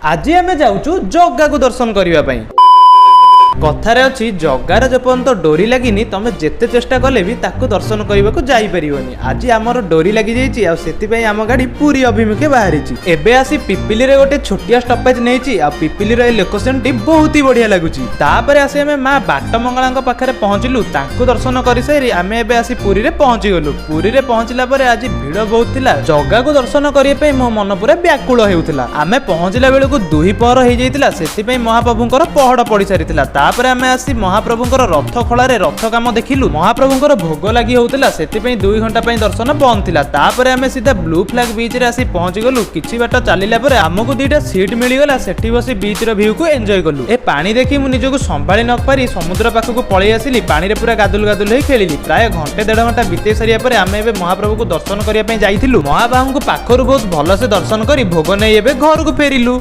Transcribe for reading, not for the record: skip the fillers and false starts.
आज आम जाऊँ जगा को दर्शन करने। कथार अच्छी जगार जपर्यंत डोरी लगिनी तुम जिते चेष्टा कले भी ताकू दर्शन करने को जापरिबनी। आज आमर डोरी लगी जाइए आम गाड़ी पूरी अभिमुखे बाहरी एबे आसी पिपिली रे गोटे छोटिया स्टपेज नहीं पिपिली लोकेशन टी बहुत ही बढ़िया लगुच। आसी आम माँ बाटमंगला पाखे पहुँचलु दर्शन कर सारी आम एबे आसी पुरी रे पहुँची गलु। पुरी रे पहुँचला पर आज भिड़ बहुत थिला जगा को दर्शन करने मो मन पूरा व्याकुल होउथिला। आमे पहुँचला बेलू 2 पहर हो जाइतिला सेतिपई महाप्रभुंकर पहड़ पड़ सारिथिला। तापरे आमे आसी महाप्रभुंकर रथ खଳାରେ रथ काम देखिलु। महाप्रभुंकर भोग लगी होउतिला सेतिपई 2 घंटा पई दर्शन बंद थिला। तापरे आमे सीधा ब्लू फ्लैग बीच रे आसी पहुँची गलु। किछि बाट चलिला परे हमकु 2टा सीट मिली गला सेठी बसी बीच रो व्यू को एन्जॉय कलु। ए पानी देखि मु निजको संभाळी न पारी समुद्र पाखकु पळै आसिली। पानी रे पूरा गादुल गादुल होई खेलिली। प्राय घंटे 1.5 घंटा बिते सारिया परे आमे एबे महाप्रभु को दर्शन करिया पई जाइथिलु। महाप्रभु को पाखरु बहुत भलो से दर्शन करी भोग नै एबे घर को फेरिलु।